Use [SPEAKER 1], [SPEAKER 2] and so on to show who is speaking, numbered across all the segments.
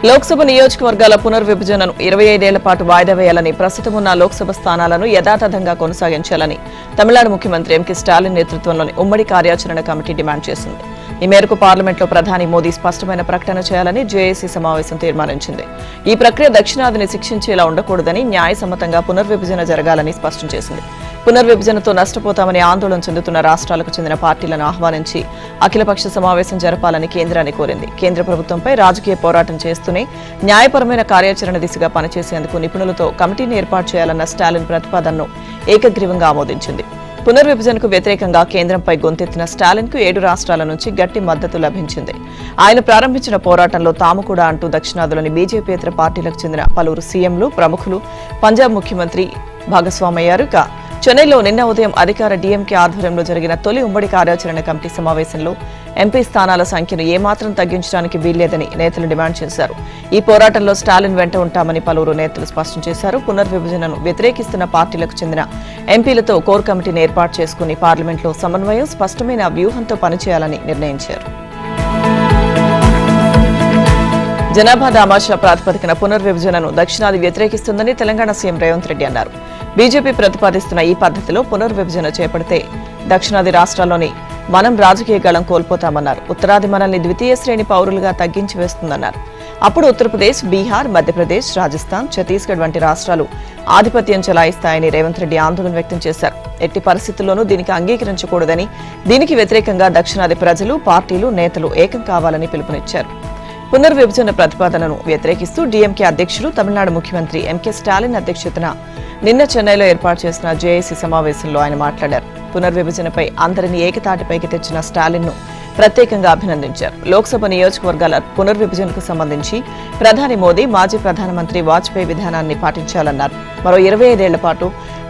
[SPEAKER 1] లోక్సభ నియోజకవర్గాల పునర్విభజనను 25 ఏళ్ల పాటు వాయిదా వేయాలని, ప్రస్తుతం ఉన్న లోక్సభ స్థానాలను యథాతథంగా కొనసాగించాలని తమిళనాడు ముఖ్యమంత్రి ఎంకే స్టాలిన్ నేతృత్వంలోని ఉమ్మడి కార్యాచరణ కమిటీ డిమాండ్ చేసింది. ఈ మేరకు పార్లమెంట్లో ప్రధాని మోదీ స్పష్టమైన ప్రకటన చేయాలని జేఏసీ సమావేశం తీర్మానించింది. ఈ ప్రక్రియ దక్షిణాదిని శిక్షించేలా ఉండకూడదని, న్యాయసమ్మతంగా పునర్విభజన జరగాలని స్పష్టం చేసింది. పునర్విభజనతో నష్టపోతామని ఆందోళన చెందుతున్న రాష్ట్రాలకు చెందిన పార్టీలను ఆహ్వానించి అఖిలపక్ష సమావేశం జరపాలని కేంద్రాన్ని కోరింది. కేంద్ర ప్రభుత్వంపై రాజకీయ పోరాటం చేస్తూనే న్యాయపరమైన కార్యాచరణ దిశగా పనిచేసేందుకు నిపుణులతో కమిటీని ఏర్పాటు చేయాలన్న స్టాలిన్ ప్రతిపాదనను ఏకగ్రీవంగా ఆమోదించింది. పునర్విభజనకు వ్యతిరేకంగా కేంద్రంపై గొంతెత్తిన స్టాలిన్ కు 7 రాష్ట్రాల నుంచి గట్టి మద్దతు లభించింది. ఆయన ప్రారంభించిన పోరాటంలో తాము కూడా అంటూ దక్షిణాదిలోని బీజేపీయేతర పార్టీలకు చెందిన పలువురు సీఎంలు, ప్రముఖులు, పంజాబ్ ముఖ్యమంత్రి భాగస్వామయ్యారు. చెన్నైలో నిన్న ఉదయం అధికార డీఎంకే ఆధ్వర్యంలో జరిగిన తొలి ఉమ్మడి కార్యాచరణ కమిటీ సమావేశంలో ఎంపీ స్థానాల సంఖ్యను ఏమాత్రం తగ్గించడానికి వీల్లేదని నేతలు డిమాండ్ చేశారు. ఈ పోరాటంలో స్టాలిన్ వెంట ఉంటామని పలువురు నేతలు స్పష్టం చేశారు. పునర్విభజనను వ్యతిరేకిస్తున్న పార్టీలకు చెందిన ఎంపీలతో కోర్ కమిటీని ఏర్పాటు చేసుకుని పార్లమెంట్లో సమన్వయం, స్పష్టమైన వ్యూహంతో పనిచేయాలని నిర్ణయించారు. జనాభా దామాషా ప్రాతిపదికన పునర్విభజనను దక్షిణాది వ్యతిరేకిస్తుందని తెలంగాణ సీఎం రేవంత్ రెడ్డి అన్నారు. బీజేపీ ప్రతిపాదిస్తున్న ఈ పద్ధతిలో పునర్విభజన చేపడితే దక్షిణాది రాష్ట్రాల్లోని మనం రాజకీయ గళం కోల్పోతామన్నారు. ఉత్తరాది మనల్ని ద్వితీయ శ్రేణి పౌరులుగా తగ్గించి వేస్తుందన్నారు. అప్పుడు ఉత్తరప్రదేశ్, బీహార్, మధ్యప్రదేశ్, రాజస్థాన్, ఛత్తీస్గఢ్ వంటి రాష్ట్రాలు ఆధిపత్యం చెలాయిస్తాయని రేవంత్ రెడ్డి ఆందోళన వ్యక్తం చేశారు. ఎట్టి పరిస్థితుల్లోనూ దీనికి అంగీకరించకూడదని, దీనికి వ్యతిరేకంగా దక్షిణాది ప్రజలు, పార్టీలు, నేతలు ఏకం కావాలని పిలుపునిచ్చారు. పునర్విభజన ప్రతిపాదనను వ్యతిరేకిస్తూ డీఎంకే అధ్యక్షులు, తమిళనాడు ముఖ్యమంత్రి ఎంకే స్టాలిన్ అధ్యక్షతన నిన్న చెన్నైలో ఏర్పాటు చేసిన జేఏసీ సమావేశంలో ఆయన మాట్లాడారు. పునర్విభజనపై అందరినీ ఏకతాటిపైకి తెచ్చిన స్టాలిన్ ను ప్రత్యేకంగా అభినందించారు. లోక్సభ నియోజకవర్గాల పునర్విభజనకు సంబంధించి ప్రధాని మోదీ, మాజీ ప్రధానమంత్రి వాజ్పేయి విధానాన్ని పాటించాలన్నారు. మరో 25 ఏళ్ల పాటు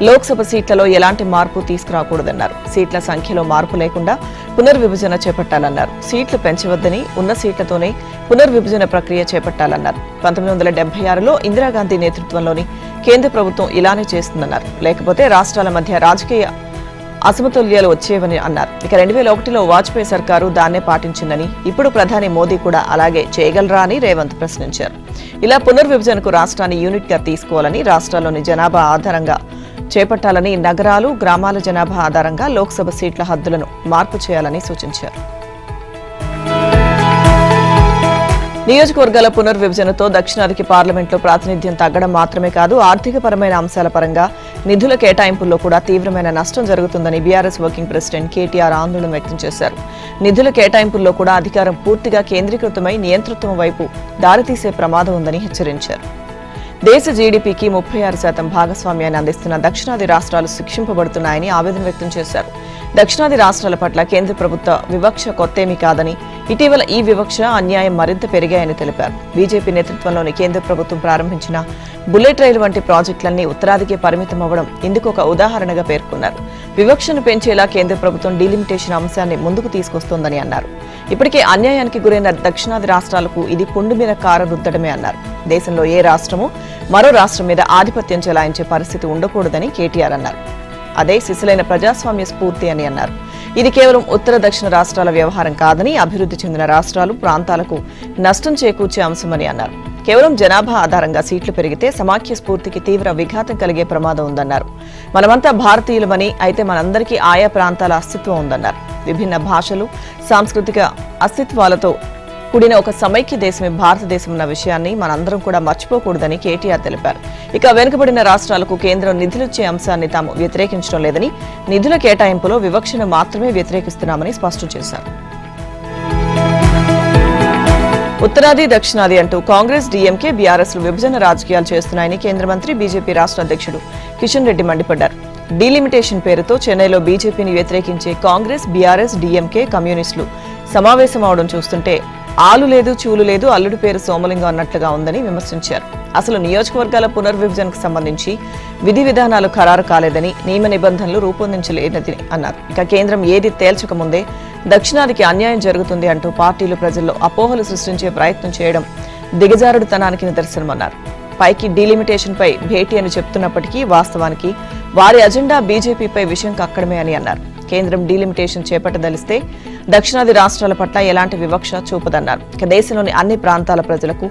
[SPEAKER 1] లోక్సభ సీట్లలో ఎలాంటి మార్పు తీసుకురాకూడదన్నారు. సీట్ల సంఖ్యలో మార్పు లేకుండా పునర్విభజన చేపట్టాలన్నారు. సీట్లు పెంచవద్దని, ఉన్న సీట్లతోనే పునర్విభజన ప్రక్రియ చేపట్టాలన్నారు. 1976లో ఇందిరాగాంధీ నేతృత్వంలోని కేంద్ర ప్రభుత్వం ఇలానే చేస్తుందన్నారు. లేకపోతే రాష్ట్రాల మధ్య రాజకీయ అసమతుల్యాలు వచ్చేవని అన్నారు. ఇక 2001లో వాజ్పేయి సర్కారు దాన్నే పాటించిందని, ఇప్పుడు ప్రధాని మోదీ కూడా అలాగే చేయగలరా అని రేవంత్ ప్రశ్నించారు. ఇలా పునర్విభజనకు రాష్ట్రాన్ని యూనిట్ గా తీసుకోవాలని, రాష్ట్రాల్లోని జనాభా ఆధారంగా చేపట్టాలని, నగరాలు, గ్రామాల జనాభా ఆధారంగా లోక్సభ సీట్ల హద్దులను మార్పు చేయాలని సూచించారు. నియోజకవర్గాల పునర్విభజనతో దక్షిణాదికి పార్లమెంట్లో ప్రాతినిధ్యం తగ్గడం మాత్రమే కాదు, ఆర్థికపరమైన అంశాల పరంగా నిధుల కేటాయింపుల్లో కూడా తీవ్రమైన నష్టం జరుగుతుందని బీఆర్ఎస్ వర్కింగ్ ప్రెసిడెంట్ కేటీఆర్ ఆందోళన వ్యక్తం చేశారు. నిధుల కేటాయింపుల్లో కూడా అధికారం పూర్తిగా కేంద్రీకృతమై నియంతృత్వం వైపు దారితీసే ప్రమాదం ఉందని హెచ్చరించారు. దేశ జీడీపీకి 36% భాగస్వామ్యాన్ని అందిస్తున్న దక్షిణాది రాష్ట్రాలు శిక్షింపబడుతున్నాయని ఆవేదన వ్యక్తం చేశారు. దక్షిణాది రాష్ట్రాల పట్ల కేంద్ర ప్రభుత్వ వివక్ష కొత్తేమీ కాదని, ఇటీవల ఈ వివక్ష, అన్యాయం మరింత పెరిగాయని తెలిపారు. బీజేపీ నేతృత్వంలోని కేంద్ర ప్రభుత్వం ప్రారంభించిన బుల్లెట్ రైలు వంటి ప్రాజెక్టులన్నీ ఉత్తరాదికే పరిమితం అవ్వడం ఇందుకొక ఉదాహరణగా పేర్కొన్నారు. వివక్షను పెంచేలా కేంద్ర ప్రభుత్వం డీలిమిటేషన్ అంశాన్ని ముందుకు తీసుకొస్తోందని అన్నారు. ఇప్పటికే అన్యాయానికి గురైన దక్షిణాది రాష్ట్రాలకు ఇది పుండు మీద కార రుద్దడమే అన్నారు. దేశంలో ఏ రాష్ట్రము మరో రాష్ట్రం మీద ఆధిపత్యం చెలాయించే పరిస్థితి ఉండకూడదని కేటీఆర్ అన్నారు. అదే సిసలైన ప్రజాస్వామ్య స్ఫూర్తి అని అన్నారు. ఇది కేవలం ఉత్తర దక్షిణ రాష్ట్రాల వ్యవహారం కాదని, అభివృద్ధి చెందిన రాష్ట్రాలు, ప్రాంతాలకు నష్టం చేకూర్చే అంశమని అన్నారు. కేవలం జనాభా ఆధారంగా సీట్లు పెరిగితే సమాఖ్య స్ఫూర్తికి తీవ్ర విఘాతం కలిగే ప్రమాదం ఉందన్నారు. మనమంతా భారతీయులమని, అయితే మనందరికీ ఆయా ప్రాంతాల అస్తిత్వం ఉందన్నారు. విభిన్న భాషలు, సాంస్కృతిక అస్తిత్వాలతో కూడిన ఒక సమైక్య దేశమే భారతదేశం ఉన్న విషయాన్ని మనందరం కూడా మర్చిపోకూడదని కేటీఆర్ తెలిపారు. ఇక వెనుకబడిన రాష్ట్రాలకు కేంద్రం నిధులిచ్చే అంశాన్ని తాము వ్యతిరేకించడం లేదని, నిధుల కేటాయింపులో వివక్షను మాత్రమే వ్యతిరేకిస్తున్నామని స్పష్టం చేశారు. ఉత్తరాది, దక్షిణాది అంటూ కాంగ్రెస్, డీఎంకే, బీఆర్ఎస్లు విభజన రాజకీయాలు చేస్తున్నాయని కేంద్ర మంత్రి, బీజేపీ రాష్ట్ర అధ్యక్షుడు కిషన్ రెడ్డి మండిపడ్డారు. డీలిమిటేషన్ పేరుతో చెన్నైలో బీజేపీని వ్యతిరేకించే కాంగ్రెస్, బీఆర్ఎస్, డీఎంకే, కమ్యూనిస్టులు సమావేశం అవడం చూస్తుంటే ఆలు లేదు, చూలు లేదు, అల్లుడి పేరు సోమలింగం అన్నట్లుగా ఉందని విమర్శించారు. అసలు నియోజకవర్గాల పునర్విభజనకు సంబంధించి విధి విధానాలు ఖరారు కాలేదని, నియమ నిబంధనలు రూపొందించలేదని అన్నారు. ఇక కేంద్రం ఏది తేల్చకముందే దక్షిణాదికి అన్యాయం జరుగుతుంది అంటూ పార్టీలు ప్రజల్లో అపోహలు సృష్టించే ప్రయత్నం చేయడం దిగజారుడుతనానికి నిదర్శనమన్నారు. పైకి డీలిమిటేషన్ పై భేటీ అని చెప్తున్నప్పటికీ వాస్తవానికి వారి అజెండా బీజేపీపై విషయం కక్కడమే అని అన్నారు. కేంద్రం డీలిమిటేషన్ చేపట్టదలిస్తే దక్షిణాది రాష్ట్రాల పట్ల ఎలాంటి వివక్ష చూపదన్నారు. ఇక దేశంలోని అన్ని ప్రాంతాల ప్రజలకు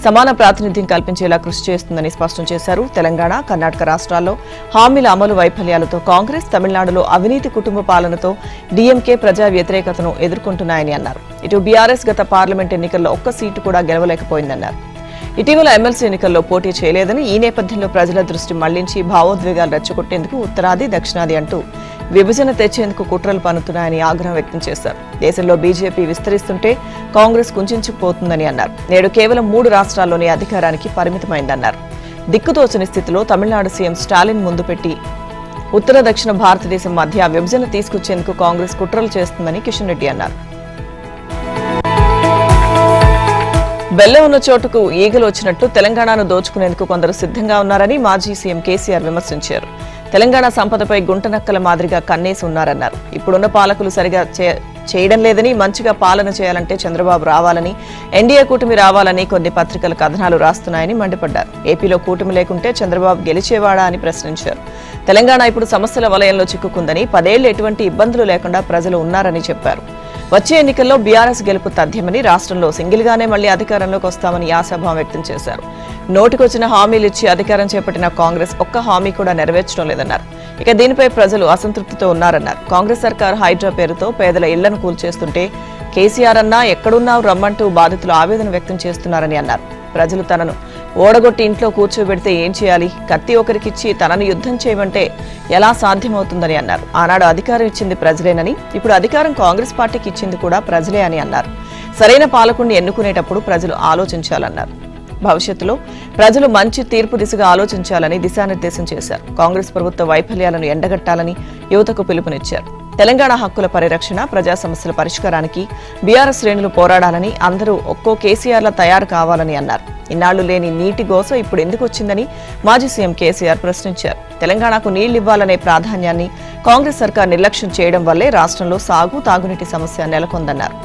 [SPEAKER 1] సమాన ప్రాతినిధ్యం కల్పించేలా కృషి చేస్తుందని స్పష్టం చేశారు. తెలంగాణ, కర్ణాటక రాష్ట్రాల్లో హామీల అమలు వైఫల్యాలతో కాంగ్రెస్, తమిళనాడులో అవినీతి కుటుంబ పాలనతో డీఎంకే ప్రజా వ్యతిరేకతను ఎదుర్కొంటున్నాయని అన్నారు. ఇటు బీఆర్ఎస్ గత పార్లమెంట్ ఎన్నికల్లో ఒక్క సీటు కూడా గెలవలేకపోయిందన్నారు. ఇటీవల ఎమ్మెల్సీ ఎన్నికల్లో పోటీ చేయలేదని, ఈ నేపథ్యంలో ప్రజల దృష్టి మళ్లించి భావోద్వేగాలు రెచ్చగొట్టేందుకు ఉత్తరాది, దక్షిణాది అంటూ విభజన తెచ్చేందుకు కుట్రలు పన్నుతున్నాయని ఆగ్రహం వ్యక్తం చేశారు. దేశంలో బీజేపీ విస్తరిస్తుంటే కాంగ్రెస్ కుంచుకుపోతుందని అన్నారు. నేడు కేవలం 3 రాష్ట్రాల్లోనే అధికారానికి పరిమితమైందన్నారు. దిక్కుతోచని స్థితిలో తమిళనాడు సీఎం స్టాలిన్ ముందు పెట్టి ఉత్తర దక్షిణ భారతదేశం మధ్య విభజన తీసుకొచ్చేందుకు కాంగ్రెస్ కుట్రలు చేస్తుందని కిషన్ రెడ్డి అన్నారు. బెల్లం ఉన్న చోటుకు ఈగలు వచ్చినట్టు తెలంగాణను దోచుకునేందుకు కొందరు సిద్ధంగా ఉన్నారని మాజీ సీఎం కేసీఆర్ విమర్శించారు. తెలంగాణ సంపదపై గుంటనక్కల మాదిరిగా కన్నేసి ఉన్నారన్నారు. ఇప్పుడున్న పాలకులు సరిగా చేయడం లేదని, మంచిగా పాలన చేయాలంటే చంద్రబాబు రావాలని, ఎన్డీఏ కూటమి రావాలని కొన్ని పత్రికలు కథనాలు రాస్తున్నాయని మండిపడ్డారు. ఏపీలో కూటమి లేకుంటే చంద్రబాబు గెలిచేవాడా అని ప్రశ్నించారు. తెలంగాణ ఇప్పుడు సమస్యల వలయంలో చిక్కుకుందని, 10 ఏళ్లు ఎటువంటి ఇబ్బందులు లేకుండా ప్రజలు ఉన్నారని చెప్పారు. వచ్చే ఎన్నికల్లో బీఆర్ఎస్ గెలుపు తథ్యమని, రాష్ట్రంలో సింగిల్గానే మళ్లీ అధికారంలోకి వస్తామని ఆశాభావం వ్యక్తం చేశారు. నోటికొచ్చిన హామీలు ఇచ్చి అధికారం చేపట్టిన కాంగ్రెస్ ఒక్క హామీ కూడా నెరవేర్చడం లేదన్నారు. ఇక దీనిపై ప్రజలు అసంతృప్తితో ఉన్నారన్నారు. కాంగ్రెస్ సర్కార్ హైడ్రా పేరుతో పేదల ఇళ్లను కూల్చేస్తుంటే కేసీఆర్ అన్నా ఎక్కడున్నావు రమ్మంటూ బాధితులు ఆవేదన వ్యక్తం చేస్తున్నారని అన్నారు. ప్రజలు తనను ఓడగొట్టి ఇంట్లో కూర్చోబెడితే ఏం చేయాలి? కత్తి ఒకరికిచ్చి తనను యుద్ధం చేయమంటే ఎలా సాధ్యమవుతుందని అన్నారు. ఆనాడు అధికారం ఇచ్చింది ప్రజలేనని, ఇప్పుడు అధికారం కాంగ్రెస్ పార్టీకి ఇచ్చింది కూడా ప్రజలే అని అన్నారు. సరైన పాలకుడిని ఎన్నుకునేటప్పుడు ప్రజలు ఆలోచించాలన్నారు. భవిష్యత్తులో ప్రజలు మంచి తీర్పు దిశగా ఆలోచించాలని దిశానిర్దేశం చేశారు. కాంగ్రెస్ ప్రభుత్వ వైఫల్యాలను ఎండగట్టాలని యువతకు పిలుపునిచ్చారు. తెలంగాణ హక్కుల పరిరక్షణ, ప్రజా సమస్యల పరిష్కారానికి బీఆర్ఎస్ శ్రేణులు పోరాడాలని, అందరూ ఒక్కో కేసీఆర్ల తయారు కావాలని అన్నారు. ఇన్నాళ్లు లేని నీటి గోస ఇప్పుడు ఎందుకు వచ్చిందని మాజీ సీఎం కేసీఆర్ ప్రశ్నించారు. తెలంగాణకు నీళ్లివ్వాలనే ప్రాధాన్యాన్ని కాంగ్రెస్ సర్కార్ నిర్లక్ష్యం చేయడం వల్లే రాష్ట్రంలో సాగు, తాగునీటి సమస్య నెలకొందన్నారు.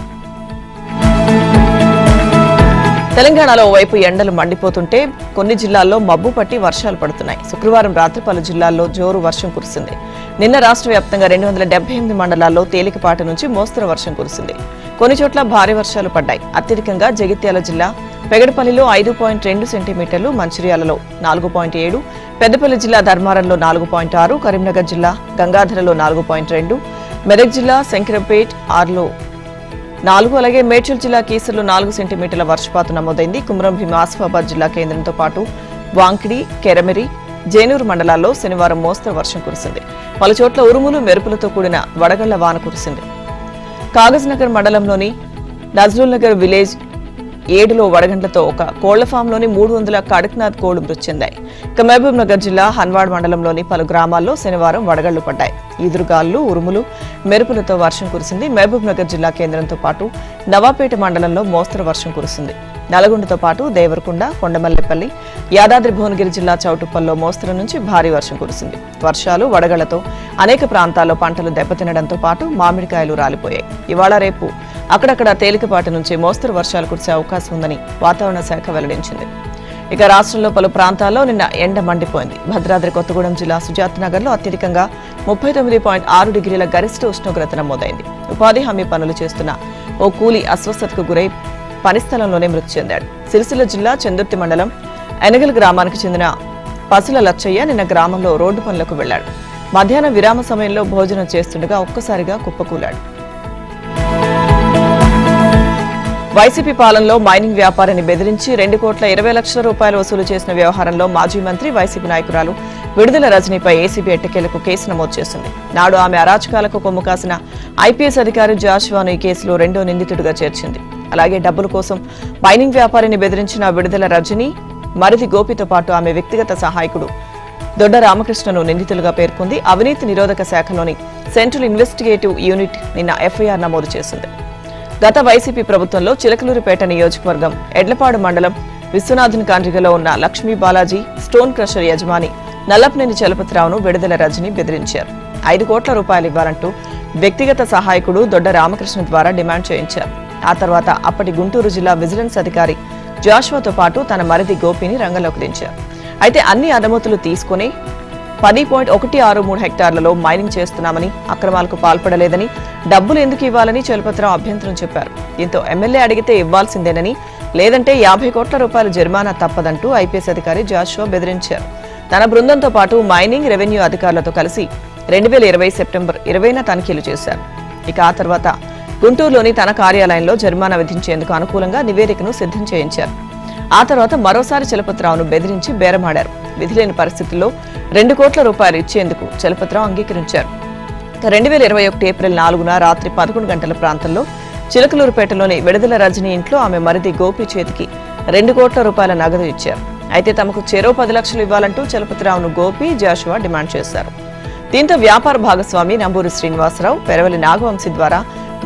[SPEAKER 1] తెలంగాణలో ఓవైపు ఎండలు మండిపోతుంటే కొన్ని జిల్లాల్లో మబ్బు పట్టి వర్షాలు పడుతున్నాయి. శుక్రవారం రాత్రి పలు జిల్లాల్లో జోరు వర్షం కురిసింది. నిన్న రాష్ట్ర వ్యాప్తంగా 278 మండలాల్లో తేలికపాటి నుంచి మోస్తరు వర్షం కురిసింది. కొన్ని చోట్ల భారీ వర్షాలు పడ్డాయి. అత్యధికంగా జగిత్యాల జిల్లా పెగడపల్లిలో 5.2 సెంటీమీటర్లు, మంచిర్యాలలో 4.7, పెద్దపల్లి జిల్లా ధర్మారంలో 4.6, కరీంనగర్ జిల్లా గంగాధరలో 4.2, మెదక్ జిల్లా శంకరంపేట్ 6లో 4, అలాగే మేడ్చల్ జిల్లా కీసర్లో 4 సెంటీమీటర్ల వర్షపాతం నమోదైంది. కుమ్రం భీం ఆసిఫాబాద్ జిల్లా కేంద్రంతో పాటు వాంకిడి, కెరమెరి, జైనూరు మండలాల్లో శనివారం మోస్తరు వర్షం కురిసింది. పలుచోట్ల ఉరుములు, మెరుపులతో కూడిన వడగళ్ల వాన కురిసింది. కాగజ్ నగర్ మండలంలోని నజ్రుల్ నగర్ విలేజ్ 7లో వడగండ్లతో ఒక కోళ్ల ఫామ్లోని 300 కడక్నాథ్ కోళ్లు మృతి చెందాయి. ఇక మహబూబ్ నగర్ జిల్లా హన్వాడ్ మండలంలోని పలు గ్రామాల్లో శనివారం వడగళ్లు పడ్డాయి. ఈదురుగాలు, ఉరుములు, మెరుపులతో వర్షం కురిసింది. మహబూబ్ నగర్ జిల్లా కేంద్రంతో పాటు నవాపేట మండలంలో మోస్తరు వర్షం కురిసింది. నల్గొండతో పాటు దేవరకొండ, కొండమల్లేపల్లి, యాదాద్రి భువనగిరి జిల్లా చౌటుప్పల్లో మోస్తరు నుంచి భారీ వర్షం కురిసింది. వర్షాలు, వడగళ్లతో అనేక ప్రాంతాల్లో పంటలు దెబ్బతినడంతో పాటు మామిడికాయలు రాలిపోయాయి. ఇవాళ రేపు అక్కడక్కడ తేలికపాటి నుంచి మోస్తరు వర్షాలు కురిసే అవకాశం ఉందని వాతావరణ శాఖ వెల్లడించింది. ఇక రాష్ట్రంలో పలు ప్రాంతాల్లో నిన్న ఎండ మండిపోయింది. భద్రాద్రి కొత్తగూడెం జిల్లా సుజాత్ నగర్లో అత్యధికంగా 39.6 డిగ్రీల గరిష్ట ఉష్ణోగ్రత నమోదైంది. ఉపాధి హామీ పనులు చేస్తున్న ఓ కూలీ అస్వస్థతకు గురై పనిస్థలంలోనే మృతి చెందాడు. సిరిసిల్ల జిల్లా చందుర్తి మండలం ఎనగల్ గ్రామానికి చెందిన పసుల లచ్చయ్య నిన్న గ్రామంలో రోడ్డు పనులకు వెళ్లాడు. మధ్యాహ్నం విరామ సమయంలో భోజనం చేస్తుండగా ఒక్కసారిగా కుప్పకూలాడు. వైసీపీ పాలనలో మైనింగ్ వ్యాపారిని బెదిరించి 2,20,00,000 రూపాయలు వసూలు చేసిన వ్యవహారంలో మాజీ మంత్రి, వైసీపీ నాయకురాలు విడుదల రజనీపై ఏసీబీ ఎట్టకేలకు కేసు నమోదు చేసింది. నాడు ఆమె అరాచకాలకు కొమ్ము కాసిన ఐపీఎస్ అధికారి జాషువాను ఈ కేసులో 2వ నిందితుడిగా చేర్చింది. అలాగే డబ్బుల కోసం మైనింగ్ వ్యాపారిని బెదిరించిన విడుదల రజనీ, మరిది గోపితో పాటు ఆమె వ్యక్తిగత సహాయకుడు దొడ్డ రామకృష్ణను నిందితులుగా పేర్కొంది. అవినీతి నిరోధక శాఖలోని సెంట్రల్ ఇన్వెస్టిగేటివ్ యూనిట్ నిన్న ఎఫ్ఐఆర్ నమోదు చేసింది. గత వైసీపీ ప్రభుత్వంలో చిలకలూరిపేట నియోజకవర్గం ఎడ్లపాడు మండలం విశ్వనాథన్ కాండ్రిగలో ఉన్న లక్ష్మీ బాలాజీ స్టోన్ క్రషర్ యజమాని నల్లపనేని చలపతిరావును విడుదల రజని బెదిరించారు. 5 కోట్ల రూపాయలు ఇవ్వాలంటూ వ్యక్తిగత సహాయకుడు దొడ్డ రామకృష్ణ ద్వారా డిమాండ్ చేయించారు. ఆ తర్వాత అప్పటి గుంటూరు జిల్లా విజిలెన్స్ అధికారి జాషువాతో పాటు తన మరిది గోపిని రంగంలోకి దించారు. అయితే అన్ని అనుమతులు తీసుకుని 10.163 హెక్టార్లలో మైనింగ్ చేస్తున్నామని, అక్రమాలకు పాల్పడలేదని, డబ్బులు ఎందుకు ఇవ్వాలని చలపతిరావు అభ్యంతరం చెప్పారు. దీంతో ఎమ్మెల్యే అడిగితే ఇవ్వాల్సిందేనని, లేదంటే 50 కోట్ల రూపాయల జరిమానా తప్పదంటూ ఐపీఎస్ అధికారి జాషువా బెదిరించారు. తన బృందంతో పాటు మైనింగ్, రెవెన్యూ అధికారులతో కలిసి 2020 సెప్టెంబర్ 20న తనిఖీలు చేశారు. ఇక ఆ తర్వాత గుంటూరులోని తన కార్యాలయంలో జరిమానా విధించేందుకు అనుకూలంగా నివేదికను సిద్ధం చేయించారు. ఆ తర్వాత మరోసారి చలపతిరావును బెదిరించి బేరమాడారు. విధిలేని పరిస్థితుల్లో 2 కోట్ల రూపాయలు ఇచ్చేందుకు చలపతిరావు అంగీకరించారు. 2021 ఏప్రిల్ 4న రాత్రి 11 గంటల ప్రాంతంలో చిలకలూరుపేటలోని విడుదల రజని ఇంట్లో ఆమె మరిది గోపి చేతికి 2 కోట్ల రూపాయల నగదు ఇచ్చారు. అయితే తమకు చెరో 10 లక్షలు ఇవ్వాలంటూ చలపతిరావును గోపి, జాషువా డిమాండ్ చేశారు. దీంతో వ్యాపార భాగస్వామి నంబూరి శ్రీనివాసరావు, పెరవలి నాగవంశీ ద్వారా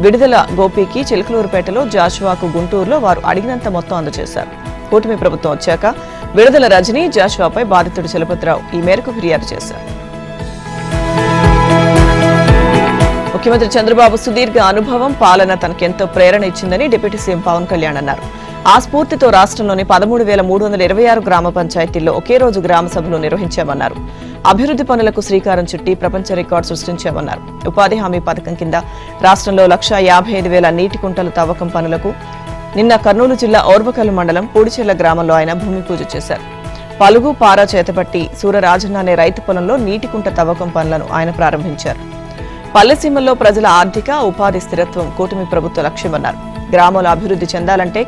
[SPEAKER 1] విడుదల గోపికి చిలకలూరుపేటలో, జాషువాకు గుంటూరులో వారు అడిగినంత మొత్తం అందజేశారు. కూటమి ప్రభుత్వం వచ్చాక విడుదల రజని, జాషువాపై బాధితుడు చలపతిరావు ఈ మేరకు ఫిర్యాదు చేశారు. ముఖ్యమంత్రి చంద్రబాబు సుదీర్ఘ అనుభవం, పాలన తనకెంతో ప్రేరణ ఇచ్చిందని డిప్యూటీ సీఎం పవన్ కళ్యాణ్ అన్నారు. ఆ స్ఫూర్తితో రాష్ట్రంలోని 13,326 గ్రామ పంచాయతీల్లో ఒకే రోజు గ్రామ సభలు నిర్వహించామన్నారు. అభివృద్ధి పనులకు శ్రీకారం చుట్టి ప్రపంచ రికార్డు సృష్టించామన్నారు. ఉపాధి హామీ పథకం కింద రాష్ట్రంలో 1,55,000 నీటి కుంటల తవ్వకం పనులకు నిన్న కర్నూలు జిల్లా ఓర్వకల్లు మండలం పూడిచెర్ల గ్రామంలో ఆయన భూమి పూజ చేశారు. పలుగు, పారా చేతపట్టి సూరరాజన్న అనే రైతు పొలంలో నీటి కుంట తవ్వకం పనులను ఆయన ప్రారంభించారు. పల్లెసీమల్లో ప్రజల ఆర్థిక, ఉపాధి స్థిరత్వం కూటమి ప్రభుత్వ లక్ష్యమన్నారు. గ్రామాలు అభివృద్ధి చెందాలంటే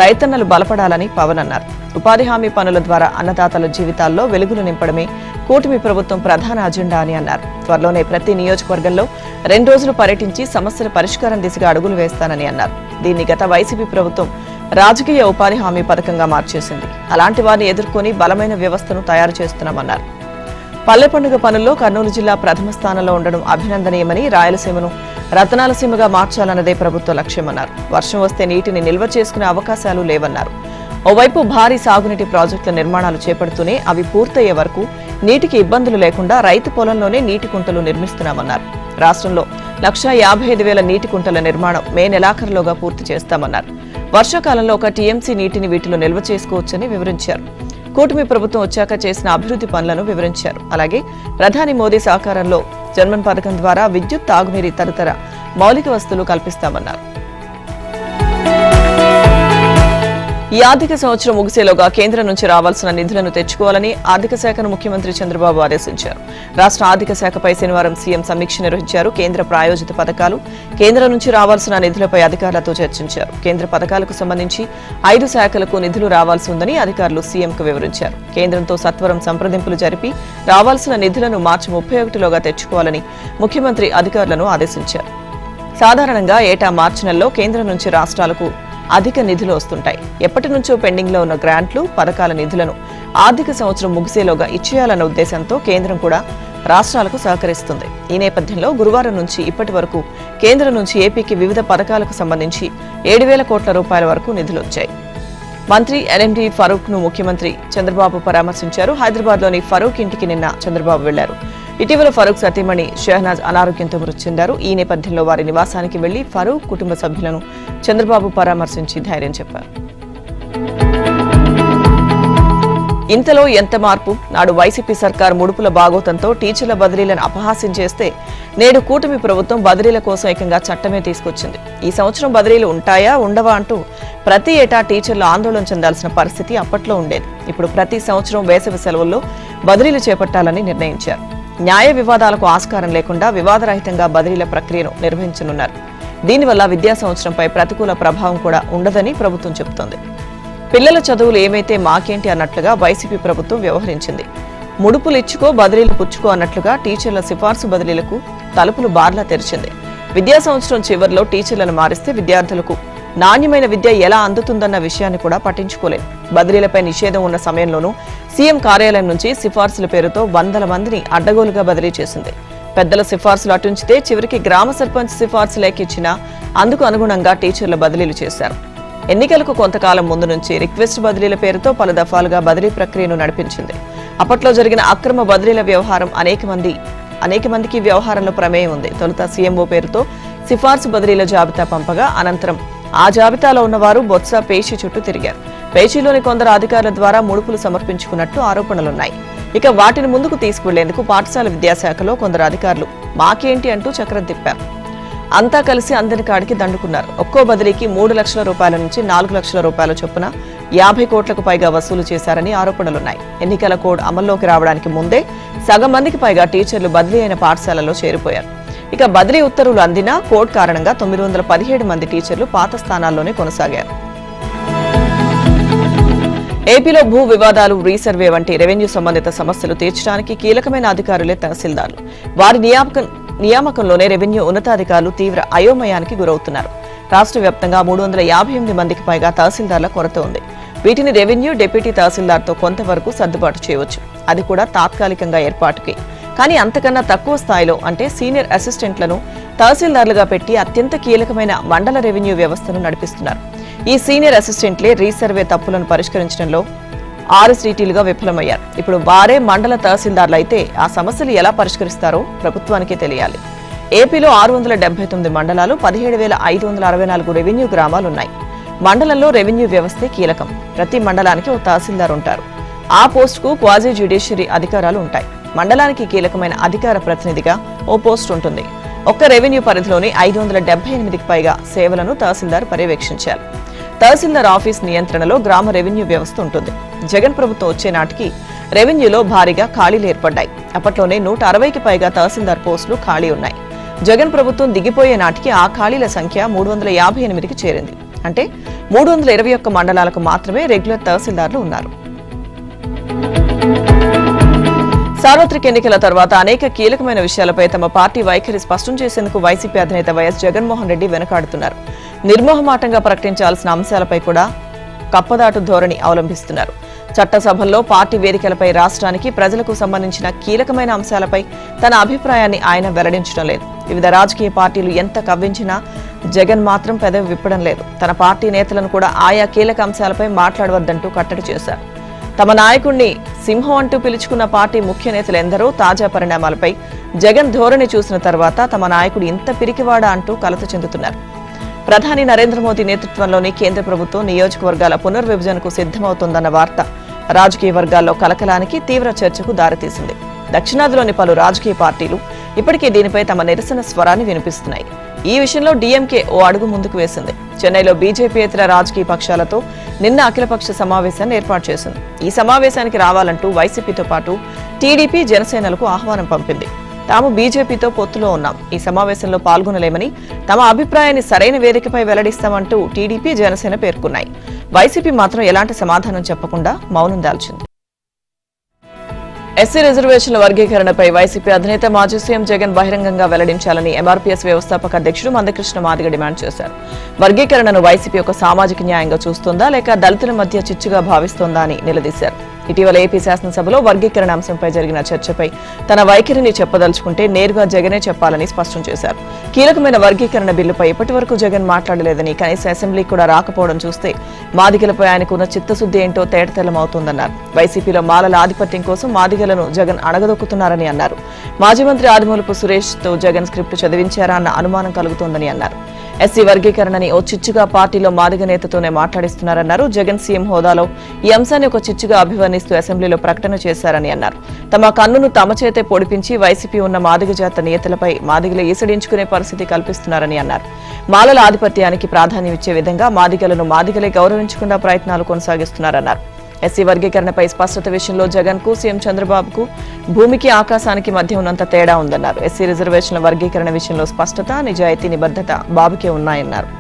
[SPEAKER 1] రైతన్నలు బలపడాలని పవన్ అన్నారు. ఉపాధి హామీ పనుల ద్వారా అన్నదాతల జీవితాల్లో వెలుగులు నింపడమే కూటమి ప్రభుత్వం ప్రధాన అజెండా అని అన్నారు. త్వరలోనే ప్రతి నియోజకవర్గంలో 2 రోజులు పర్యటించి సమస్యల పరిష్కారం దిశగా అడుగులు వేస్తానని అన్నారు. దీన్ని గత వైసీపీ ప్రభుత్వం రాజకీయ ఉపాధి హామీ పథకంగా మార్చేసింది. అలాంటి వారిని ఎదుర్కొని బలమైన వ్యవస్థను తయారు చేస్తున్నామన్నారు. పల్లె పండుగ పనుల్లో కర్నూలు జిల్లా ప్రథమ స్థానంలో ఉండడం అభినందనీయమని, రాయలసీమను రతనాల సీమగా మార్చాలన్నదే ప్రభుత్వ లక్ష్యమన్నారు. వర్షం వస్తే నీటిని నిల్వ చేసుకునే అవకాశాలు లేవన్నారు. ఓవైపు భారీ సాగునీటి ప్రాజెక్టుల నిర్మాణాలు చేపడుతూనే అవి పూర్తయ్యే వరకు నీటికి ఇబ్బందులు లేకుండా రైతు పొలంలోనే నీటి కుంటలు నిర్మిస్తున్నామన్నారు. రాష్ట్రంలో 1,55,000 నీటి కుంటల నిర్మాణం మే నెలాఖరులోగా పూర్తి చేస్తామన్నారు. వర్షాకాలంలో 1 టీఎంసీ నీటిని వీటిలో నిల్వ చేసుకోవచ్చని వివరించారు. కూటమి ప్రభుత్వం వచ్చాక చేసిన అభివృద్ధి పనులను వివరించారు. అలాగే ప్రధాని మోదీ సహకారంలో జన్మన్ పథకం ద్వారా విద్యుత్, తాగునీరు తదితర మౌలిక వసతులు కల్పిస్తామన్నారు. ఈ ఆర్థిక సంవత్సరం ముగిసేలోగా కేంద్రం నుంచి రావాల్సిన నిధులను తెచ్చుకోవాలని ఆర్థిక శాఖను ముఖ్యమంత్రి చంద్రబాబు ఆదేశించారు. రాష్ట్ర ఆర్థిక శాఖపై శనివారం సీఎం సమీక్ష నిర్వహించారు. కేంద్ర ప్రాయోజిత పథకాలు, కేంద్రం నుంచి రావాల్సిన నిధులపై అధికారులతో చర్చించారు. కేంద్ర పథకాలకు సంబంధించి 5 శాఖలకు నిధులు రావాల్సి ఉందని అధికారులు సీఎంకు వివరించారు. కేంద్రంతో సత్వరం సంప్రదింపులు జరిపి రావాల్సిన నిధులను మార్చి 31లోగా తెచ్చుకోవాలని ముఖ్యమంత్రి అధికారులను ఆదేశించారు. సాధారణంగా ఏటా మార్చి నెలలో కేంద్రం నుంచి రాష్ట్రాలకు అధిక నిధులు వస్తుంటాయి. ఎప్పటి నుంచో పెండింగ్ లో ఉన్న గ్రాంట్లు, పథకాల నిధులను ఆర్థిక సంవత్సరం ముగిసేలోగా ఇచ్చేయాలన్న ఉద్దేశంతో కేంద్రం కూడా రాష్ట్రాలకు సహకరిస్తుంది. ఈ నేపథ్యంలో గురువారం నుంచి ఇప్పటి వరకు కేంద్రం నుంచి ఏపీకి వివిధ పథకాలకు సంబంధించి 7,000 కోట్ల రూపాయల వరకు నిధులు వచ్చాయి. మంత్రి ఎన్ఎండి ఫరూక్ ను ముఖ్యమంత్రి చంద్రబాబు పరామర్శించారు. హైదరాబాద్లోని ఫరూక్ ఇంటికి నిన్న చంద్రబాబు వెళ్లారు. ఇటీవల ఫరూక్ సతీమణి షెహనాజ్ అనారోగ్యంతో మృతి చెందారు. ఈ నేపథ్యంలో వారి నివాసానికి వెళ్లి ఫరూక్ కుటుంబ సభ్యులను చంద్రబాబు పరామర్శించి ధైర్యం చెప్పారు. ఇంతలో ఎంత మార్పు? నాడు వైసీపీ సర్కార్ ముడుపుల బాగోతంతో టీచర్ల బదిలీలను అపహాస్యం చేస్తే నేడు కూటమి ప్రభుత్వం బదిలీల కోసం ఏకంగా చట్టమే తీసుకొచ్చింది. ఈ సంవత్సరం బదిలీలు ఉంటాయా, ఉండవా అంటూ ప్రతి ఏటా టీచర్లు ఆందోళన చెందాల్సిన పరిస్థితి అప్పట్లో ఉండేది. ఇప్పుడు ప్రతి సంవత్సరం వేసవి సెలవుల్లో బదిలీలు చేపట్టాలని నిర్ణయించారు. న్యాయ వివాదాలకు ఆస్కారం లేకుండా వివాదరహితంగా బదిలీల ప్రక్రియను నిర్వహించనున్నారు. దీనివల్ల విద్యా సంవత్సరంపై ప్రతికూల ప్రభావం కూడా ఉండదని ప్రభుత్వం చెబుతోంది. పిల్లల చదువులు ఏమైతే మాకేంటి అన్నట్లుగా వైసీపీ ప్రభుత్వం వ్యవహరించింది. ముడుపులు ఇచ్చుకో, బదిలీలు పుచ్చుకో అన్నట్లుగా టీచర్ల సిఫార్సు బదిలీలకు తలుపులు బార్లా తెరిచింది. విద్యా సంవత్సరం చివరిలో టీచర్లను మారిస్తే విద్యార్థులకు నాణ్యమైన విద్య ఎలా అందుతుందన్న విషయాన్ని కూడా పట్టించుకోలేదు. బదిలీలపై నిషేధం ఉన్న సమయంలోనూ సీఎం కార్యాలయం నుంచి సిఫార్సుల పేరుతో వందల మందిని అడ్డగోలుగా బదిలీ చేసింది. పెద్దల సిఫార్సులు అటుంచితే చివరికి గ్రామ సర్పంచ్ సిఫార్సు లేఖిచ్చినా అందుకు అనుగుణంగా టీచర్ల బదిలీలు చేశారు. ఎన్నికలకు కొంతకాలం ముందు నుంచి రిక్వెస్ట్ బదిలీల పేరుతో పలు దఫాలుగా బదిలీ ప్రక్రియను నడిపించింది. అప్పట్లో జరిగిన అక్రమ బదిలీల వ్యవహారం అనేక మందికి వ్యవహారంలో ప్రమేయం ఉంది. తొలుత సీఎంఓ పేరుతో సిఫార్సు బదిలీల జాబితా పంపగా అనంతరం ఆ జాబితాలో ఉన్నవారు బొత్స పేషి చుట్టూ తిరిగారు. పేచీలోని కొందరు అధికారుల ద్వారా ముడుపులు సమర్పించుకున్నట్టు ఆరోపణలున్నాయి. ఇక వాటిని ముందుకు తీసుకువెళ్లేందుకు పాఠశాల విద్యాశాఖలో కొందరు అధికారులు మాకేంటి అంటూ చక్రం తిప్పారు. అంతా కలిసి అందరి కాడికి దండుకున్నారు. ఒక్కో బదిలీకి 3 లక్షల రూపాయల నుంచి 4 లక్షల రూపాయల చొప్పున 50 కోట్లకు పైగా వసూలు చేశారని ఆరోపణలున్నాయి. ఎన్నికల కోడ్ అమల్లోకి రావడానికి ముందే సగం మందికి పైగా టీచర్లు బదిలీ అయిన పాఠశాలలో చేరిపోయారు. ఇక బదిలీ ఉత్తర్వులు అందినా కోడ్ కారణంగా 917 మంది టీచర్లు పాత స్థానాల్లోనే కొనసాగారు. ఏపీలో భూ వివాదాలు, రీసర్వే వంటి రెవెన్యూ సంబంధిత సమస్యలు తీర్చడానికి కీలకమైన అధికారులే తహసీల్దార్లు. వారి నియామకంలోనే రెవెన్యూ ఉన్నతాధికారులు తీవ్ర అయోమయానికి గురవుతున్నారు. రాష్ట్ర వ్యాప్తంగా 358 మందికి పైగా తహసీల్దార్ల కొరత ఉంది. వీటిని రెవెన్యూ డిప్యూటీ తహసీల్దార్తో కొంతవరకు సర్దుబాటు చేయవచ్చు, అది కూడా తాత్కాలికంగా ఏర్పాటుకి. కానీ అంతకన్నా తక్కువ స్థాయిలో అంటే సీనియర్ అసిస్టెంట్లను తహసీల్దార్లుగా పెట్టి అత్యంత కీలకమైన మండల రెవెన్యూ వ్యవస్థను నడిపిస్తున్నారు. ఈ సీనియర్ అసిస్టెంట్లే రీసర్వే తప్పులను పరిష్కరించడంలో ఆర్ఎస్డీటీలుగా విఫలమయ్యారు. ఇప్పుడు వారే మండల తహసీల్దార్లు అయితే ఆ సమస్యలు ఎలా పరిష్కరిస్తారో ప్రభుత్వానికే తెలియాలి. ఏపీలో 679 మండలాలు, 17,564 రెవెన్యూ గ్రామాలున్నాయి. మండలంలో రెవెన్యూ వ్యవస్థే కీలకం. ప్రతి మండలానికి ఓ తహసీల్దార్ ఉంటారు. ఆ పోస్టుకు క్వాజీ జ్యుడిషియరీ అధికారాలు ఉంటాయి. మండలానికి కీలకమైన అధికార ప్రతినిధిగా ఓ పోస్టు ఉంటుంది. ఒక్క రెవెన్యూ పరిధిలోని 578కి పైగా సేవలను తహసీల్దార్ పర్యవేక్షించాలి. తహసీల్దార్ ఆఫీస్ నియంత్రణలో గ్రామ రెవెన్యూ వ్యవస్థ ఉంటుంది. జగన్ ప్రభుత్వం వచ్చే నాటికి రెవెన్యూలో భారీగా ఖాళీలు ఏర్పడ్డాయి. అప్పట్లోనే 160కి పైగా తహసీల్దార్ పోస్టులు ఖాళీ ఉన్నాయి. జగన్ ప్రభుత్వం దిగిపోయే నాటికి ఆ ఖాళీల సంఖ్య 358కి చేరింది. అంటే 321 మండలాలకు మాత్రమే రెగ్యులర్ తహసీల్దార్లు ఉన్నారు. సార్వత్రిక ఎన్నికల తర్వాత అనేక కీలకమైన విషయాలపై తమ పార్టీ వైఖరి స్పష్టం చేసేందుకు వైసీపీ అధినేత వైఎస్ జగన్మోహన్ రెడ్డి వెనుకాడుతున్నారు. నిర్మోహమాటంగా ప్రకటించాల్సిన అంశాలపై కూడా కప్పదాటు ధోరణి అవలంబిస్తున్నారు. చట్టసభల్లో, పార్టీ వేదికలపై రాష్ట్రానికి, ప్రజలకు సంబంధించిన కీలకమైన అంశాలపై తన అభిప్రాయాన్ని ఆయన వెల్లడించడం లేదు. వివిధ రాజకీయ పార్టీలు ఎంత కవ్వించినా జగన్ మాత్రం పెదవి విప్పడం లేదు. తన పార్టీ నేతలను కూడా ఆయా కీలక అంశాలపై మాట్లాడవద్దంటూ కట్టడి చేశారు. తమ నాయకుణ్ణి సింహం అంటూ పిలుచుకున్న పార్టీ ముఖ్య నేతలెందరో తాజా పరిణామాలపై జగన్ ధోరణి చూసిన తర్వాత తమ నాయకుడు ఇంత పిరికివాడా అంటూ కలత చెందుతున్నారు. ప్రధాని నరేంద్ర మోదీ నేతృత్వంలోని కేంద్ర ప్రభుత్వం నియోజకవర్గాల పునర్విభజనకు సిద్ధమవుతోందన్న వార్త రాజకీయ వర్గాల్లో కలకలానికి, తీవ్ర చర్చకు దారితీసింది. దక్షిణాదిలోని పలు రాజకీయ పార్టీలు ఇప్పటికే దీనిపై తమ నిరసన స్వరాన్ని వినిపిస్తున్నాయి. ఈ విషయంలో డీఎంకే ఓ అడుగు ముందుకు వేసింది. చెన్నైలో బీజేపీయేతర రాజకీయ పక్షాలతో నిన్న అఖిలపక్ష సమావేశాన్ని ఏర్పాటు చేసింది. ఈ సమావేశానికి రావాలంటూ వైసీపీతో పాటు టీడీపీ, జనసేనలకు ఆహ్వానం పంపింది. తాము బీజేపీతో పొత్తులో ఉన్నాం, ఈ సమావేశంలో పాల్గొనలేమని, తమ అభిప్రాయాన్ని సరైన వేదికపై వెల్లడిస్తామంటూ టీడీపీ, జనసేన పేర్కొన్నాయి. వైసీపీ మాత్రం ఎలాంటి సమాధానం చెప్పకుండా మౌనం దాల్చింది. ఎస్సీ రిజర్వేషన్ల వర్గీకరణపై వైసీపీ అధినేత మాజీ సీఎం జగన్ బహిరంగంగా వెల్లడించాలని ఎంఆర్పీఎస్ వ్యవస్థాపక అధ్యక్షుడు మందకృష్ణ మాదిగ డిమాండ్ చేశారు. వర్గీకరణను వైసీపీ ఒక సామాజిక న్యాయంగా చూస్తోందా లేక దళితుల మధ్య చిచ్చుగా భావిస్తోందా అని నిలదీశారు. ఇటీవల ఏపీ శాసనసభలో వర్గీకరణ అంశంపై జరిగిన చర్చపై తన వైఖరిని చెప్పదలుచుకుంటే నేరుగా జగనే చెప్పాలని స్పష్టం చేశారు. కీలకమైన వర్గీకరణ బిల్లుపై ఇప్పటి వరకు జగన్ మాట్లాడలేదని, కనీసం అసెంబ్లీకి కూడా రాకపోవడం చూస్తే మాదిగలపై ఆయనకున్న చిత్తశుద్ధి ఏంటో తేటతెల్లమవుతోందన్నారు. వైసీపీలో మాలల ఆధిపత్యం కోసం మాదిగలను జగన్ అణగదొక్కుతున్నారని అన్నారు. మాజీ మంత్రి ఆదిమూలపు సురేష్ తో జగన్ స్క్రిప్ట్ చదివించారా అన్న అనుమానం కలుగుతోందని అన్నారు. ఎస్సీ వర్గీకరణని ఓ చిచ్చుగా పార్టీలో మాదిగ నేతతోనే మాట్లాడిస్తున్నారన్నారు. జగన్ సీఎం హోదాలో ఈ అంశాన్ని ఒక చిచ్చుగా అభివర్ణిస్తూ అసెంబ్లీలో ప్రకటన చేశారని అన్నారు. తమ కన్నును తమ చేతే పొడిపించి వైసీపీ ఉన్న మాదిగ జాత నేతలపై మాదిగలు ఈసడించుకునే పరిస్థితి కల్పిస్తున్నారని అన్నారు. మాలల ఆధిపత్యానికి ప్రాధాన్యం ఇచ్చే విధంగా మాదిగలను మాదిగలే గౌరవించకుండా ప్రయత్నాలు కొనసాగిస్తున్నారన్నారు. ఎస్సీ వర్గీకరణపై స్పష్టత విషయంలో జగన్ కు, సీఎం చంద్రబాబుకు భూమికి ఆకాశానికి మధ్య ఉన్నంత తేడా ఉందన్నారు. ఎస్సీ రిజర్వేషన్ల వర్గీకరణ విషయంలో స్పష్టత, నిజాయితీ, నిబద్ధత బాబుకే ఉన్నాయన్నారు.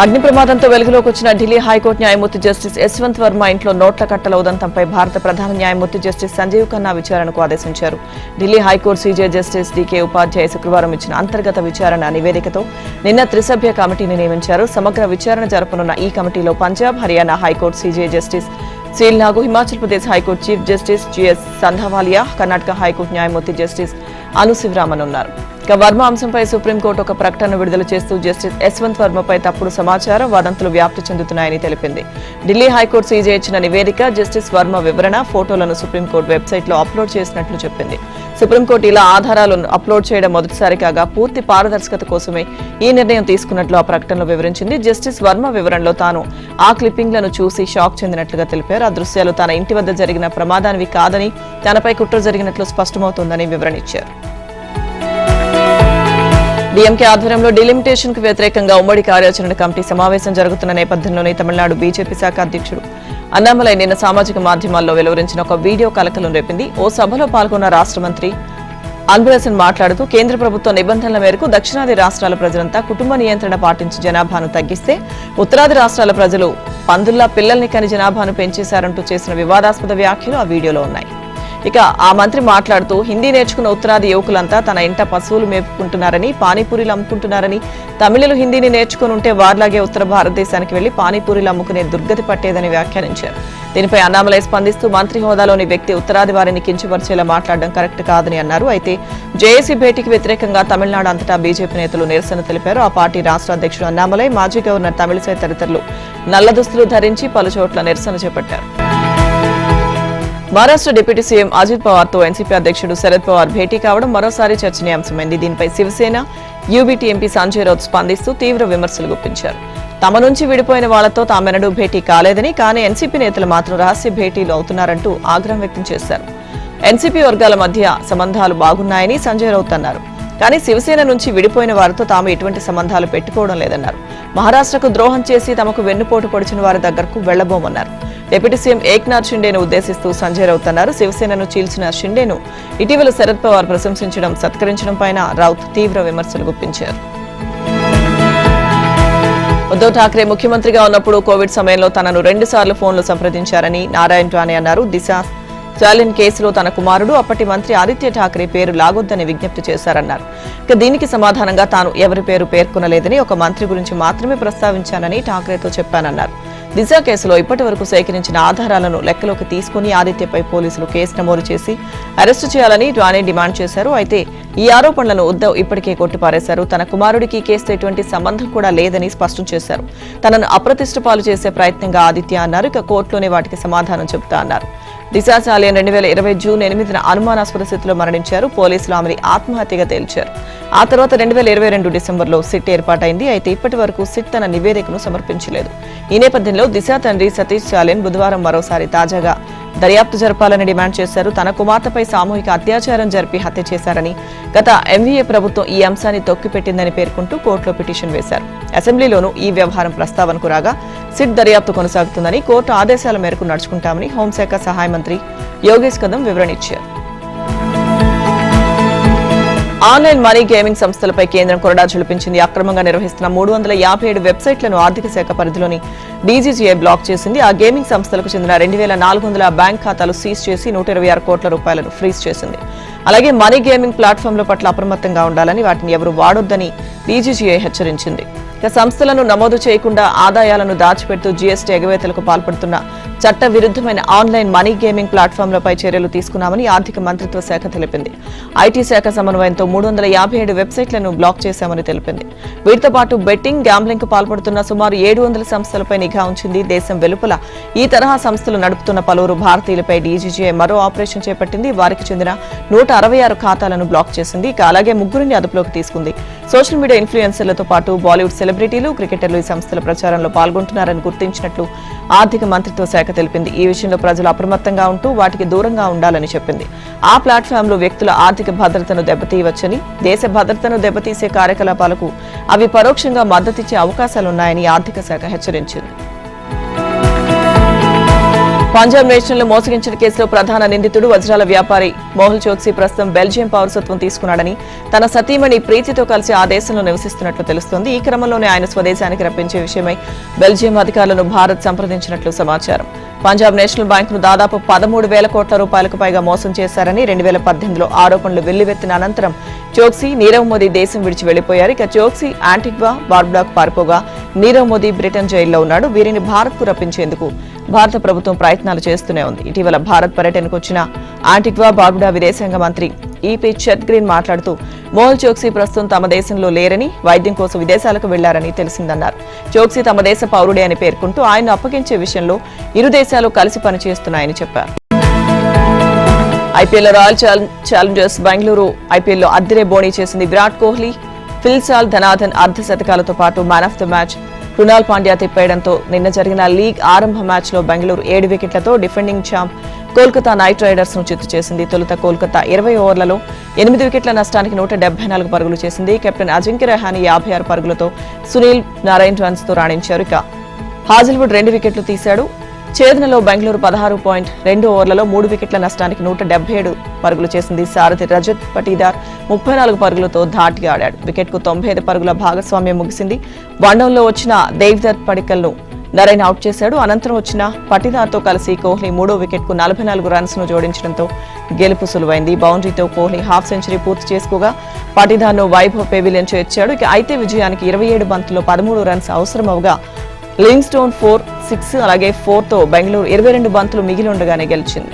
[SPEAKER 1] అగ్ని ప్రమాదంతో వెలుగులోకి వచ్చిన ఢిల్లీ హైకోర్టు న్యాయమూర్తి జస్టిస్ యశ్వంత్ వర్మ ఇంట్లో నోట్ల కట్టల ఉదంతంపై భారత ప్రధాన న్యాయమూర్తి జస్టిస్ సంజీవ్ ఖన్నా విచారణకు ఆదేశించారు. Delhi high court CJ justice DK Upadhyaya శుక్రవారం ఇచ్చిన అంతర్గత విచారణ నివేదికతో నిన్న త్రిసభ్య కమిటీని నియమించారు. సమగ్ర విచారణ జరపనున్న ఈ కమిటీలో Punjab, Haryana high court CJ justice Sheel Nagu, Himachal Pradesh high court chief justice GS Sandhawalia, Karnataka high court న్యాయమూర్తి జస్టిస్ అను శివరామన్ ఉన్నారు. ఇక వర్మ అంశంపై సుప్రీంకోర్టు ఒక ప్రకటన విడుదల చేస్తూ జస్టిస్ యశ్వంత్ వర్మపై తప్పుడు సమాచారం, వదంతులు వ్యాప్తి చెందుతున్నాయని తెలిపింది. ఢిల్లీ హైకోర్టు సీజే ఇచ్చిన నివేదిక, జస్టిస్ వర్మ వివరణ, ఫోటోలను సుప్రీంకోర్టు వెబ్సైట్లో అప్లోడ్ చేసినట్లు చెప్పింది. సుప్రీంకోర్టు ఇలా ఆధారాలను అప్లోడ్ చేయడం మొదటిసారి కాగా పూర్తి పారదర్శకత కోసమే ఈ నిర్ణయం తీసుకున్నట్లు ఆ ప్రకటనలో వివరించింది. జస్టిస్ వర్మ వివరణలో తాను ఆ క్లిప్పింగ్లను చూసి షాక్ చెందినట్లుగా తెలిపారు. ఆ దృశ్యాలు తన ఇంటి వద్ద జరిగిన ప్రమాదానివి కాదని, తనపై కుట్ర జరిగినట్లు స్పష్టమవుతోందని వివరణిచ్చారు. డీఎంకే ఆధ్వర్యంలో డిలిమిటేషన్ కు వ్యతిరేకంగా ఉమ్మడి కార్యాచరణ కమిటీ సమావేశం జరుగుతున్న నేపథ్యంలోనే తమిళనాడు బీజేపీ శాఖ అధ్యక్షుడు అన్నామలై నిన్న సామాజిక మాధ్యమాల్లో వెలువరించిన ఒక వీడియో కలకలం రేపింది. ఓ సభలో పాల్గొన్న రాష్ట్ర మంత్రి అన్బులసన్ మాట్లాడుతూ కేంద్ర ప్రభుత్వ నిబంధనల మేరకు దక్షిణాది రాష్ట్రాల ప్రజలంతా కుటుంబ నియంత్రణ పాటించి జనాభాను తగ్గిస్తే ఉత్తరాది రాష్ట్రాల ప్రజలు పందుల్లా పిల్లల్ని కని జనాభాను పెంచేశారంటూ చేసిన వివాదాస్పద వ్యాఖ్యలు ఆ వీడియోలో ఉన్నాయి. ఇక ఆ మంత్రి మాట్లాడుతూ హిందీ నేర్చుకున్న ఉత్తరాది యువకులంతా తన ఇంట పశువులు మేపుకుంటున్నారని, పానీపూరీలు అమ్ముకుంటున్నారని, తమిళులు హిందీని నేర్చుకుని ఉంటే వారిలాగే ఉత్తర భారతదేశానికి వెళ్లి పానీపూరీలు అమ్ముకునే దుర్గతి పట్టేదని వ్యాఖ్యానించారు. దీనిపై అన్నామలై స్పందిస్తూ మంత్రి హోదాలోని వ్యక్తి ఉత్తరాది వారిని కించపరిచేలా మాట్లాడడం కరెక్ట్ కాదని అన్నారు. అయితే జేఏసీ భేటీకి వ్యతిరేకంగా తమిళనాడు అంతటా బీజేపీ నేతలు నిరసన తెలిపారు. ఆ పార్టీ రాష్ట్ర అధ్యక్షుడు అన్నామలై, మాజీ గవర్నర్ తమిళిసై తదితరులు నల్ల దుస్తులు ధరించి పలు చోట్ల నిరసన చేపట్టారు. మహారాష్ట్ర డిప్యూటీ సీఎం అజిత్ పవార్ తో ఎన్సీపీ అధ్యక్షుడు శరద్ పవార్ భేటీ కావడం మరోసారి చర్చనీయాంశమైంది. దీనిపై శివసేన యూబీటీ ఎంపీ సంజయ్ రౌత్ స్పందిస్తూ తీవ్ర విమర్శలు గుప్పించారు. తమ నుంచి విడిపోయిన వాళ్లతో తామెన్నడూ భేటీ కాలేదని, కానీ ఎన్సీపీ నేతలు మాత్రం రహస్య భేటీలు అవుతున్నారంటూ ఆగ్రహం వ్యక్తం చేశారు. ఎన్సీపీ వర్గాల మధ్య సంబంధాలు బాగున్నాయని సంజయ్ రౌత్ అన్నారు. కానీ శివసేన నుంచి విడిపోయిన వారితో తాము ఎటువంటి సంబంధాలు పెట్టుకోవడం లేదన్నారు. మహారాష్ట్రకు ద్రోహం చేసి తమకు వెన్నుపోటు పొడిచిన వారి దగ్గరకు వెళ్లబోమన్నారు. డిప్యూటీ సీఎం ఏక్నాథ్ షిండేను ఉద్దేశిస్తూ సంజయ్ రౌత్ అన్నారు. శివసేనను చీల్చిన షిండేను ఇటీవల శరద్ పవార్ ప్రశంసించడం, సత్కరించడం పైన రౌత్ తీవ్ర విమర్శలు గుప్పించారు. ఉద్దవ్ ఠాక్రే ముఖ్యమంత్రిగా ఉన్నప్పుడు కోవిడ్ సమయంలో తనను 2 సార్లు ఫోన్లు సంప్రదించారని నారాయణ్ రాణే అన్నారు. దిశ చాలిన్ కేసులో తన కుమారుడు అప్పటి మంత్రి ఆదిత్య ఠాక్రే పేరు లాగొద్దని విజ్ఞప్తి చేశారన్నారు. ఇక దీనికి సమాధానంగా తాను ఎవరి పేరు పేర్కొనలేదని, ఒక మంత్రి గురించి మాత్రమే ప్రస్తావించానని ఠాక్రేతో చెప్పానన్నారు. దిశ కేసులో ఇప్పటి వరకు సేకరించిన ఆధారాలను లెక్కలోకి తీసుకుని ఆదిత్యపై పోలీసులు కేసు నమోదు చేసి అరెస్టు చేయాలని రాణే డిమాండ్ చేశారు. అయితే ఈ ఆరోపణలను ఉద్దవ్ ఇప్పటికే కొట్టిపారేశారు. తన కుమారుడికి కేసుతో ఎటువంటి సంబంధం కూడా లేదని స్పష్టం చేశారు. తనను అప్రతిష్ట పాలు చేసే ప్రయత్నంగా ఆదిత్య అన్నారు. ఇక కోర్టులోనే వాటికి సమాధానం చెబుతా అన్నారు. దిశ చాలియన్ 2020 జూన్ 8న అనుమానాస్పద స్థితిలో మరణించారు. పోలీసులు ఆమెని ఆత్మహత్యగా తేల్చారు. ఆ తర్వాత 2022 డిసెంబర్లో సిట్ ఏర్పాటైంది. అయితే ఇప్పటి వరకు సిట్ తన నివేదికను సమర్పించలేదు. ఈ నేపథ్యంలో దిశ తండ్రి సతీష్ చాలియన్ బుధవారం మరోసారి తాజాగా దర్యాప్తు జరపాలని డిమాండ్ చేశారు. తన కుమార్తెపై సామూహిక అత్యాచారం జరిపి హత్య చేశారని, గత ఎంవీఏ ప్రభుత్వం ఈ అంశాన్ని తొక్కిపెట్టిందని పేర్కొంటూ కోర్టులో పిటిషన్ వేశారు. అసెంబ్లీలోనూ ఈ వ్యవహారం ప్రస్తావనకు రాగా సిట్ దర్యాప్తు కొనసాగుతుందని, కోర్టు ఆదేశాల మేరకు నడుచుకుంటామని హోంశాఖ సహాయ మంత్రి యోగేష్ కదం వివరణ ఇచ్చారు. ఆన్లైన్ మనీ గేమింగ్ సంస్థలపై కేంద్రం కొరడా ఝుళిపించింది. అక్రమంగా నిర్వహిస్తున్న 357 వెబ్సైట్లను ఆర్థిక శాఖ పరిధిలోని డీజీజీఐ బ్లాక్ చేసింది. ఆ గేమింగ్ సంస్థలకు చెందిన 2400 బ్యాంక్ ఖాతాలు సీజ్ చేసి 126 కోట్ల రూపాయలను ఫ్రీజ్ చేసింది. అలాగే మనీ గేమింగ్ ప్లాట్ఫామ్ల పట్ల అప్రమత్తంగా ఉండాలని, వాటిని ఎవరు వాడొద్దని డీజీజీఐ హెచ్చరించింది. ఇక సంస్థలను నమోదు చేయకుండా ఆదాయాలను దాచిపెడుతూ జీఎస్టీ ఎగవేతలకు పాల్పడుతున్న చట్ట విరుద్ధమైన ఆన్లైన్ మనీ గేమింగ్ ప్లాట్ఫామ్లపై చర్యలు తీసుకున్నామని ఆర్థిక మంత్రిత్వ శాఖ తెలిపింది. ఐటీ శాఖ సమన్వయంతో 357 వెబ్సైట్లను బ్లాక్ చేశామని తెలిపింది. వీటితో పాటు బెట్టింగ్, గ్యాంబ్లింగ్ కు పాల్పడుతున్న సుమారు 700 సంస్థలపై నిఘా ఉంచింది. దేశం వెలుపల ఈ తరహా సంస్థలు నడుపుతున్న పలువురు భారతీయులపై డీజీజీఐ మరో ఆపరేషన్ చేపట్టింది. వారికి చెందిన 166 ఖాతాలను బ్లాక్ చేసింది. ఇక అలాగే 3 అదుపులోకి తీసుకుంది. సోషల్ మీడియా ఇన్ఫ్లుయెన్సర్లతో పాటు బాలీవుడ్ సెలబ్రిటీలు, క్రికెటర్లు ఈ సంస్థల ప్రచారంలో పాల్గొంటున్నారని గుర్తించినట్లు ఆర్థిక మంత్రిత్వ శాఖ తెలిపింది. ఈ విషయంలో ప్రజలు అప్రమత్తంగా ఉంటూ వాటికి దూరంగా ఉండాలని చెప్పింది. ఆ ప్లాట్ఫామ్లు వ్యక్తుల ఆర్థిక భద్రతను దెబ్బతీయవచ్చని, దేశ భద్రతను దెబ్బతీసే కార్యకలాపాలకు అవి పరోక్షంగా మద్దతిచ్చే అవకాశాలున్నాయని ఆర్థిక శాఖ హెచ్చరించింది. పంజాబ్ నేషనల్ మోసగించిన కేసులో ప్రధాన నిందితుడు వజ్రాల వ్యాపారి మోహల్ చోక్సీ ప్రస్తుతం బెల్జియం పౌరసత్వం తీసుకున్నాడని, తన సతీమణి ప్రీతితో కలిసి ఆ దేశంలో నివసిస్తున్నట్లు తెలుస్తోంది. ఈ క్రమంలోనే ఆయన స్వదేశానికి రప్పించే విషయమై బెల్జియం అధికారులను భారత్ సంప్రదించినట్లు సమాచారం. పంజాబ్ నేషనల్ బ్యాంకును దాదాపు 13,000 కోట్ల రూపాయలకు పైగా మోసం చేశారని 2018లో ఆరోపణలు వెల్లువెత్తిన అనంతరం చోక్సీ, నీరవ్ మోదీ దేశం విడిచి వెళ్లిపోయారు. ఇక చోక్సీ యాంటిగ్వా, బార్బుడాకు పారిపోగా నీరవ్ మోదీ బ్రిటన్ జైల్లో ఉన్నాడు. వీరిని భారత్కు రప్పించేందుకు భారత ప్రభుత్వం ప్రయత్నాలు చేస్తూనే ఉంది. ఇటీవల భారత్ పర్యటనకు వచ్చిన యాంటిగ్వా, బార్బుడా విదేశాంగ మంత్రి ఈపీ చెత్ గ్రీన్ మాట్లాడుతూ మోహల్ చోక్సీ ప్రస్తుతం తమ దేశంలో లేరని, వైద్యం కోసం విదేశాలకు వెళ్లారని తెలిసిందన్నారు. చోక్సీ తమ దేశ పౌరుడే అని పేర్కొంటూ ఆయన్ను అప్పగించే విషయంలో ఇరు దేశాలు కలిసి పనిచేస్తున్నాయని చెప్పారు. ఐపీఎల్లో రాయల్ ఛాలెంజర్స్ బెంగళూరు ఐపీఎల్లో అద్దిరే బోణీ చేసింది. విరాట్ కోహ్లీ, ఫిల్సాల్, ధనాథన్ అర్ధ శతకాలతో పాటు man of the match Krunal Pandya తిప్పేయడంతో నిన్న జరిగిన లీగ్ ఆరంభ మ్యాచ్ లో బెంగళూరు 7 వికెట్లతో defending champ Kolkata knight riders ను చిత్తు చేసింది. తొలుత కోల్కతా 20 ఓవర్లలో 8 వికెట్ల నష్టానికి 174 పరుగులు చేసింది. కెప్టెన్ అజింక్య రహానే 56 పరుగులతో సునీల్ నారాయణ్ రన్స్ తో రాణించారు. ఇక హాజిల్వుడ్ 2 వికెట్లు తీశాడు. ఛేదనలో బెంగళూరు 16.2 ఓవర్లలో 3 వికెట్ల నష్టానికి 177 పరుగులు చేసింది. సారథి రజత్ పటీదార్ 34 పరుగులతో ధాటిగా ఆడాడు. వికెట్కు 95 పరుగుల భాగస్వామ్యం ముగిసింది. వన్డౌన్లో వచ్చిన దేవ్దత్ పడిక్కల్ ను నరైన్ అవుట్ చేశాడు. అనంతరం వచ్చిన పటీదార్తో కలిసి కోహ్లీ 3వ వికెట్కు 44 రన్స్ ను జోడించడంతో గెలుపు సులువైంది. బౌండరీతో కోహ్లీ హాఫ్ సెంచరీ పూర్తి చేసుకోగా పటీదార్ను వైభవ్ పెవిలియన్ చేర్చాడు. ఇక అయితే విజయానికి 27 బంతుల్లో 13 రన్స్ అవసరమవగా లివింగ్స్టోన్ 4, 6 అలాగే 4తో బెంగళూరు 22 బంతులు మిగిలి ఉండగానే గెలిచింది.